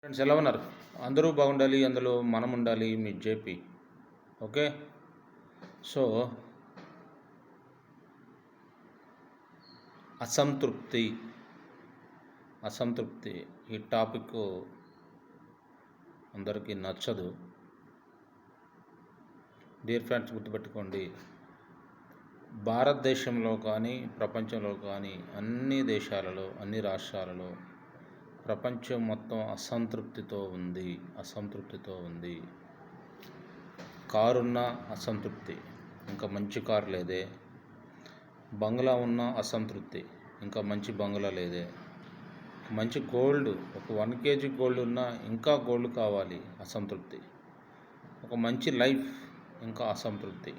Friends ఎలా ఉన్నారు? అందరూ బాగుండాలి, అందులో మనం ఉండాలి. మీ జేపీ. ఓకే. సో అసంతృప్తి అసంతృప్తి ఈ టాపిక్ అందరికీ నచ్చదు. డియర్ ఫ్రెండ్స్, గుర్తుపెట్టుకోండి, భారతదేశంలో కానీ ప్రపంచంలో కానీ అన్ని దేశాలలో, అన్ని రాష్ట్రాలలో ప్రపంచం మొత్తం అసంతృప్తితో ఉంది. కారున్నా అసంతృప్తి, ఇంకా మంచి కారు లేదే. బంగ్లా ఉన్న అసంతృప్తి, ఇంకా మంచి బంగ్లా లేదే. మంచి గోల్డ్, ఒక 1 kg గోల్డ్ ఉన్నా ఇంకా గోల్డ్ కావాలి, అసంతృప్తి. ఒక మంచి లైఫ్, ఇంకా అసంతృప్తి.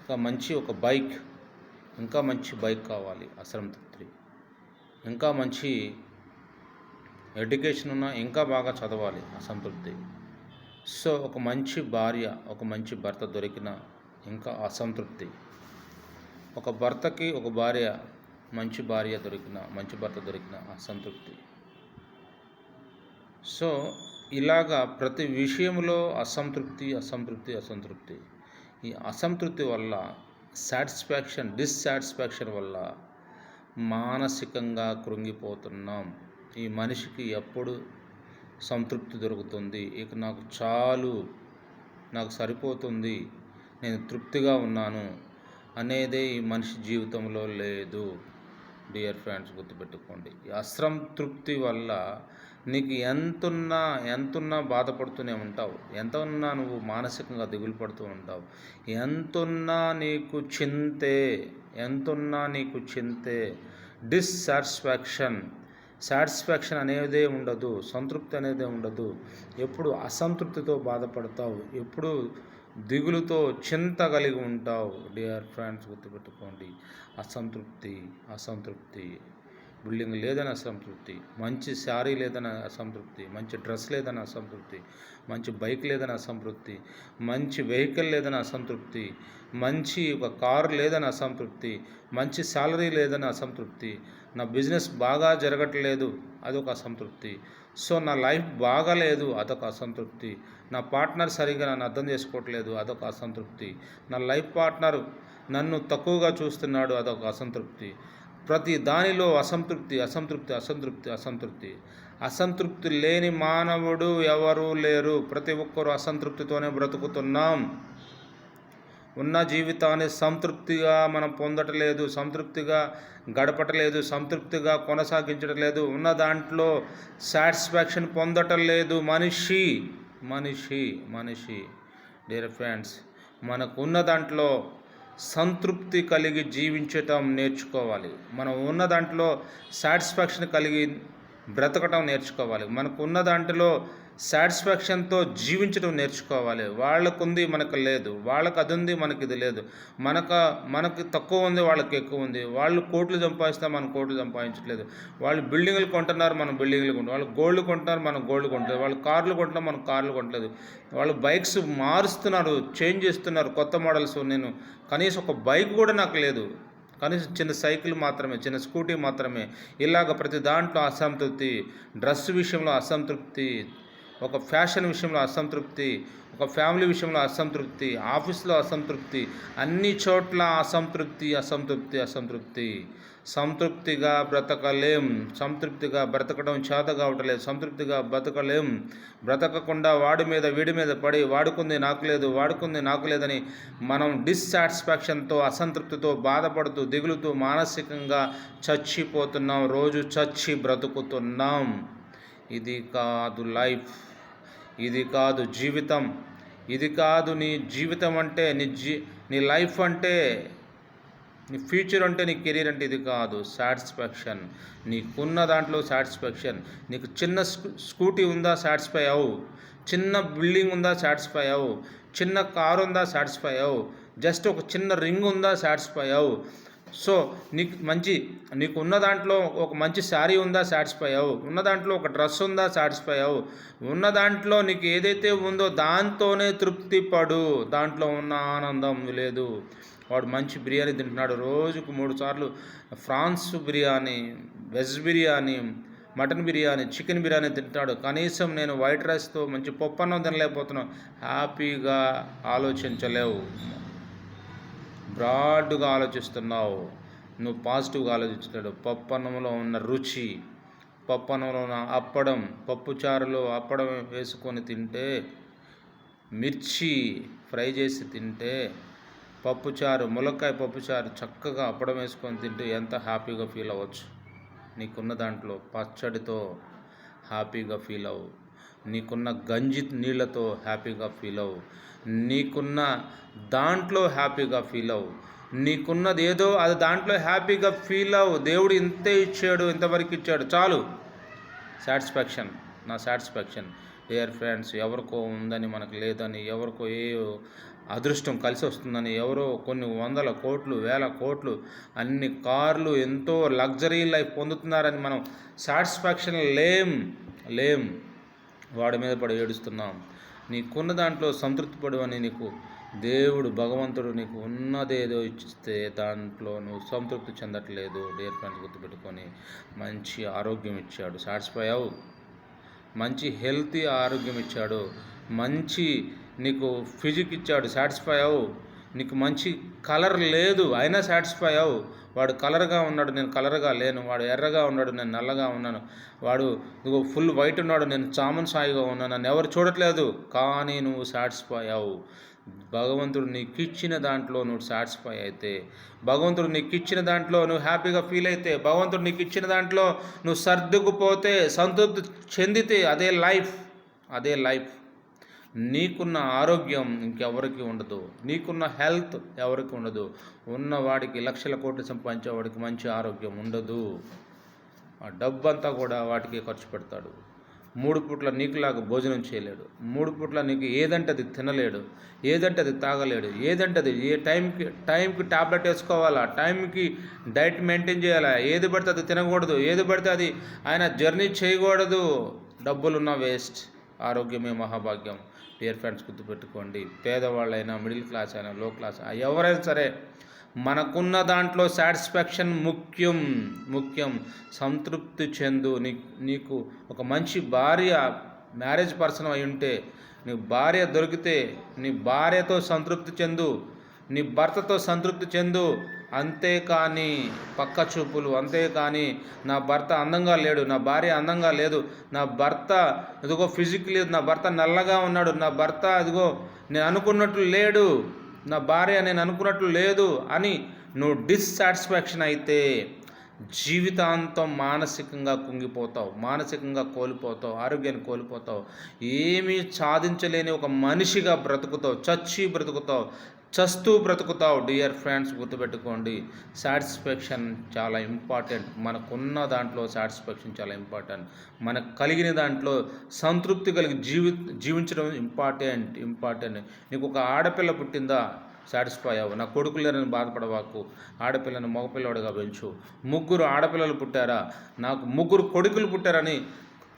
ఇంకా మంచి ఒక బైక్, ఇంకా మంచి బైక్ కావాలి, అసంతృప్తి. ఇంకా మంచి ఎడ్యుకేషన్ ఉన్నా ఇంకా బాగా చదవాలి, అసంతృప్తి. సో ఒక మంచి భార్య, ఒక మంచి భర్త దొరికిన ఇంకా అసంతృప్తి. ఒక భర్తకి ఒక భార్య, మంచి భార్య దొరికిన, మంచి భర్త దొరికిన అసంతృప్తి. సో ఇలాగా ప్రతి విషయంలో అసంతృప్తి. ఈ అసంతృప్తి వల్ల డిస్సాటిస్ఫాక్షన్ వల్ల మానసికంగా కృంగిపోతున్నాం. ఈ మనిషికి ఎప్పుడు సంతృప్తి దొరుకుతుంది, ఇక నాకు చాలు, నాకు సరిపోతుంది, నేను తృప్తిగా ఉన్నాను అనేదే ఈ మనిషి జీవితంలో లేదు. డియర్ ఫ్రెండ్స్, గుర్తుపెట్టుకోండి, ఈ అసంతృప్తి వల్ల నీకు ఎంతున్నా బాధపడుతూనే ఉంటావు, ఎంత ఉన్నా నువ్వు మానసికంగా దిగులు పడుతూ ఉంటావు, ఎంతున్నా నీకు చింతే. సాటిస్ఫాక్షన్ అనేదే ఉండదు, సంతృప్తి అనేదే ఉండదు. ఎప్పుడు అసంతృప్తితో బాధపడతావు, ఎప్పుడు దిగులుతో చింత కలిగి ఉంటావు. డియర్ ఫ్రెండ్స్, గుర్తుపెట్టుకోండి, అసంతృప్తి. బిల్డింగ్ లేదని అసంతృప్తి, మంచి శారీ లేదని అసంతృప్తి, మంచి డ్రెస్ లేదని అసంతృప్తి, మంచి బైక్ లేదని అసంతృప్తి, మంచి వెహికల్ లేదని అసంతృప్తి, మంచి ఒక కారు లేదని అసంతృప్తి, మంచి శాలరీ లేదని అసంతృప్తి, నా బిజినెస్ బాగా జరగట్లేదు, అదొక అసంతృప్తి. సో నా లైఫ్ బాగాలేదు, అదొక అసంతృప్తి. నా పార్ట్నర్ సరిగా నన్ను అర్థం చేసుకోవట్లేదు, అదొక అసంతృప్తి. నా లైఫ్ పార్ట్నర్ నన్ను తక్కువగా చూస్తున్నాడు, అదొక అసంతృప్తి. ప్రతి దానిలో అసంతృప్తి లేని మానవుడు ఎవరూ లేరు. ప్రతి ఒక్కరూ అసంతృప్తితోనే బ్రతుకుతున్నాం. ఉన్న జీవితాన్ని సంతృప్తిగా మనం పొందటలేదు, సంతృప్తిగా గడపటలేదు, సంతృప్తిగా కొనసాగించటలేదు, ఉన్న దాంట్లో సాటిస్ఫాక్షన్ పొందటం లేదు మనిషి. డియర్ ఫ్రెండ్స్, మనకు ఉన్న దాంట్లో సంతృప్తి కలిగి జీవించటం నేర్చుకోవాలి. మనం ఉన్న దాంట్లో సాటిస్ఫాక్షన్ కలిగి బ్రతకటం నేర్చుకోవాలి. మనకు ఉన్న దాంట్లో సాటిస్ఫాక్షన్తో జీవించడం నేర్చుకోవాలి. వాళ్ళకు ఉంది, మనకు లేదు. వాళ్ళకు అది ఉంది, మనకి ఇది లేదు. మనకు తక్కువ ఉంది, వాళ్ళకి ఎక్కువ ఉంది. వాళ్ళు కోట్లు సంపాదిస్తే మనం కోట్లు సంపాదించట్లేదు. వాళ్ళు బిల్డింగ్లు కొంటున్నారు, మనం బిల్డింగ్లు కొంటాం. వాళ్ళు గోల్డ్ కొంటున్నారు, మనం గోల్డ్ కొంటలేదు. వాళ్ళు కార్లు కొంటున్నాం, మనం కార్లు కొనట్లేదు. వాళ్ళు బైక్స్ మారుస్తున్నారు, చేంజ్ చేస్తున్నారు, కొత్త మోడల్స్. నేను కనీసం ఒక బైక్ కూడా నాకు లేదు, కనీసం చిన్న సైకిల్ మాత్రమే, చిన్న స్కూటీ మాత్రమే. ఇలాగ ప్రతి దాంట్లో అసంతృప్తి. డ్రెస్ విషయంలో అసంతృప్తి, ఒక ఫ్యాషన్ విషయంలో అసంతృప్తి, ఒక ఫ్యామిలీ విషయంలో అసంతృప్తి, ఆఫీస్లో అసంతృప్తి, అన్ని చోట్ల అసంతృప్తి. సంతృప్తిగా బ్రతకడం చేత కావట్లేదు. సంతృప్తిగా బ్రతకలేం. బ్రతకకుండా వీడి మీద పడి వాడుకుంది నాకు లేదని మనం డిస్సాటిస్ఫాక్షన్తో, అసంతృప్తితో బాధపడుతూ, దిగులుతూ, మానసికంగా చచ్చిపోతున్నాం. రోజు చచ్చి బ్రతుకుతున్నాం. ఇది కాదు లైఫ్, ఇది కాదు జీవితం, ఇది కాదు నీ జీవితం అంటే, నీ లైఫ్ అంటే, నీ ఫ్యూచర్ అంటే, నీ కెరీర్ అంటే. ఇది కాదు సాటిస్ఫాక్షన్. నీకున్న దాంట్లో సాటిస్ఫాక్షన్. నీకు చిన్న స్కూటీ ఉందా, సాటిస్ఫై అవ్వు. చిన్న బిల్డింగ్ ఉందా, సాటిస్ఫై అవ్వు. చిన్న కారు ఉందా, సాటిస్ఫై అవ్వు. జస్ట్ ఒక చిన్న రింగ్ ఉందా, సాటిస్ఫై అవ్వు. సో నీకు ఉన్న దాంట్లో ఒక మంచి శారీ ఉందా, సాటిస్ఫై అవ్వు. ఉన్న దాంట్లో ఒక డ్రెస్ ఉందా, సాటిస్ఫై అవ్వు. ఉన్న దాంట్లో నీకు ఏదైతే ఉందో దాంతోనే తృప్తి పడు. దాంట్లో ఉన్న ఆనందం లేదు. వాడు మంచి బిర్యానీ తింటున్నాడు, రోజుకు 3 సార్లు prawns biryani, veg biryani, mutton biryani, chicken biryani తింటాడు. కనీసం నేను వైట్ రైస్తో మంచి పప్పన్నం తినలేకపోతున్నావు. హ్యాపీగా ఆలోచించలేవు, బ్రాడ్గా ఆలోచిస్తున్నావు. నువ్వు పాజిటివ్గా ఆలోచించాడు. పప్పన్నంలో ఉన్న రుచి, పప్పన్నంలో ఉన్న అప్పడం, పప్పుచారులో అప్పడం వేసుకొని తింటే, మిర్చి ఫ్రై చేసి తింటే, పప్పుచారు, ములక్కాయ పప్పుచారు చక్కగా అప్పడం వేసుకొని తింటే ఎంత హ్యాపీగా ఫీల్ అవ్వచ్చు. నీకున్న దాంట్లో పచ్చడితో హ్యాపీగా ఫీల్ అవ్వు, నీకున్న గంజి నీళ్ళతో హ్యాపీగా ఫీల్ అవ్వు, నీకున్న దాంట్లో హ్యాపీగా ఫీల్ అవ్వు, నీకున్నది ఏదో అది దాంట్లో హ్యాపీగా ఫీల్ అవ్వు. దేవుడు ఇంతే ఇచ్చాడు, ఇంతవరకు ఇచ్చాడు, చాలు. సాటిస్ఫాక్షన్, నా సాటిస్ఫాక్షన్. డియర్ ఫ్రెండ్స్, ఎవరికో ఉందని మనకు లేదని, ఎవరికో ఏ అదృష్టం కలిసి వస్తుందని, ఎవరో కొన్ని వందల కోట్లు, వేల కోట్లు, అన్ని కార్లు, ఎంతో లగ్జరీ లైఫ్ పొందుతున్నారని మనం సాటిస్ఫాక్షన్ లేం. వాడి మీద పడి ఏడుస్తున్నాం. నీకున్న దాంట్లో సంతృప్తి పడు అని నీకు దేవుడు, భగవంతుడు నీకు ఉన్నదేదో ఇస్తే దాంట్లో నువ్వు సంతృప్తి చెందట్లేదు. డియర్ ఫ్రెండ్స్, గుర్తుపెట్టుకొని మంచి ఆరోగ్యం ఇచ్చాడు, సాటిస్ఫై అవ్వు. మంచి హెల్తీ ఆరోగ్యం ఇచ్చాడు, మంచి నీకు ఫిజిక్ ఇచ్చాడు, సాటిస్ఫై అవ్వు. నీకు మంచి కలర్ లేదు అయినా సాటిస్ఫై అవ్వు. వాడు కలర్గా ఉన్నాడు, నేను కలర్గా లేను. వాడు ఎర్రగా ఉన్నాడు, నేను నల్లగా ఉన్నాను. వాడు ఫుల్ వైట్ ఉన్నాడు, నేను చామన్ సాయిగా ఉన్నాను. నన్ను ఎవరు చూడట్లేదు, కానీ నువ్వు సాటిస్ఫై అవ్వు. భగవంతుడు నీకు ఇచ్చిన దాంట్లో నువ్వు సాటిస్ఫై అయితే, భగవంతుడు నీకు ఇచ్చిన దాంట్లో నువ్వు హ్యాపీగా ఫీల్ అయితే, భగవంతుడు నీకు ఇచ్చిన దాంట్లో నువ్వు సర్దుకుపోతే, సంతృప్తి చెందితే, అదే లైఫ్. నీకున్న ఆరోగ్యం ఇంకెవరికి ఉండదు, నీకున్న హెల్త్ ఎవరికి ఉండదు. ఉన్నవాడికి, లక్షల కోట్లు సంపాదించేవాడికి మంచి ఆరోగ్యం ఉండదు. ఆ డబ్బంతా కూడా వాటికి ఖర్చు పెడతాడు. 3 పూట్ల నీకులాగా భోజనం చేయలేడు, 3 పూట్ల నీకు ఏదంటే అది తినలేడు, ఏదంటే అది తాగలేడు, ఏదంటే అది ఏ టైంకి టాబ్లెట్ వేసుకోవాలా, టైంకి డైట్ మెయింటైన్ చేయాలా, ఏది పడితే అది తినకూడదు, ఏది పడితే అది ఆయన జర్నీ చేయకూడదు. డబ్బులున్న వేస్ట్, ఆరోగ్యమే మహాభాగ్యం. డియర్ ఫ్రెండ్స్, గుర్తుపెట్టుకోండి. పేదవాళ్ళైనా, మిడిల్ క్లాస్ అయినా, లో క్లాస్, ఎవరైనా సరే మనకున్న దాంట్లో సాటిస్ఫాక్షన్ ముఖ్యం. సంతృప్తి చెందు. నీకు ఒక మంచి భార్య, మ్యారేజ్ పర్సన్ అయి ఉంటే, నీ భార్య దొరికితే నీ భార్యతో సంతృప్తి చెందు, నీ భర్తతో సంతృప్తి చెందు. అంతేకాని పక్క చూపులు, అంతేకాని నా భర్త అందంగా లేడు, నా భార్య అందంగా లేదు, నా భర్త ఇదిగో ఫిజిక్ లేదు, నా భర్త నల్లగా ఉన్నాడు, నా భర్త ఇదిగో నేను అనుకున్నట్లు లేడు, నా భార్య నేను అనుకున్నట్లు లేదు అని నువ్వు డిస్సాటిస్ఫాక్షన్ అయితే జీవితాంతం మానసికంగా కుంగిపోతావు, మానసికంగా కోల్పోతావు, ఆరోగ్యాన్ని కోల్పోతావు, ఏమీ సాధించలేని ఒక మనిషిగా బ్రతుకుతావు, చస్తూ బ్రతుకుతావు. డియర్ ఫ్రెండ్స్, గుర్తుపెట్టుకోండి, సాటిస్ఫాక్షన్ చాలా ఇంపార్టెంట్. మనకున్న దాంట్లో సాటిస్ఫాక్షన్ చాలా ఇంపార్టెంట్. మనకు కలిగిన దాంట్లో సంతృప్తి కలిగి జీవించడం ఇంపార్టెంట్. నీకు ఒక ఆడపిల్ల పుట్టిందా, సాటిస్ఫై అవ్వు. నా కొడుకులు లేరని బాధపడవాకు, ఆడపిల్లని మగపిల్లవాడిగా పెంచు. 3 ఆడపిల్లలు పుట్టారా, నాకు 3 కొడుకులు పుట్టారని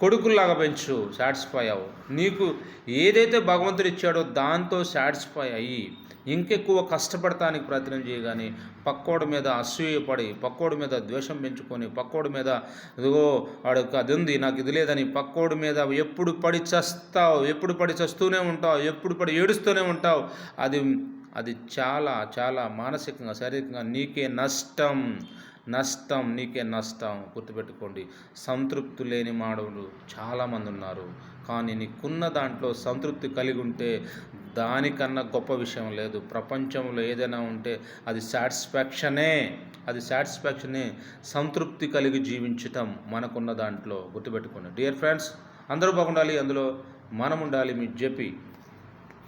కొడుకుల్లాగా పెంచు, సాటిస్ఫై అవ్వు. నీకు ఏదైతే భగవంతుడు ఇచ్చాడో దాంతో సాటిస్ఫై అయ్యి ఇంకెక్కువ కష్టపడటానికి ప్రయత్నం చేయగాని, పక్కోడి మీద అసూయపడి, పక్కోడి మీద ద్వేషం పెంచుకొని, పక్కోడి మీద ఇదిగో వాడు అది ఉంది నాకు ఇది లేదని పక్కోడి మీద ఎప్పుడు పడి చస్తూనే ఉంటావు, ఎప్పుడు పడి ఏడుస్తూనే ఉంటావు. అది చాలా చాలా మానసికంగా, శారీరకంగా నీకే నష్టం. గుర్తుపెట్టుకోండి. సంతృప్తి లేని మానవులు చాలామంది ఉన్నారు, కానీ నీకున్న దాంట్లో సంతృప్తి కలిగి ఉంటే దానికన్నా గొప్ప విషయం లేదు. ప్రపంచంలో ఏదైనా ఉంటే అది సాటిస్ఫాక్షనే. సంతృప్తి కలిగి జీవించటం మనకున్న దాంట్లో. గుర్తుపెట్టుకోండి. డియర్ ఫ్రెండ్స్, అందరూ బాగుండాలి, అందులో మనం ఉండాలి. మీ జెపి.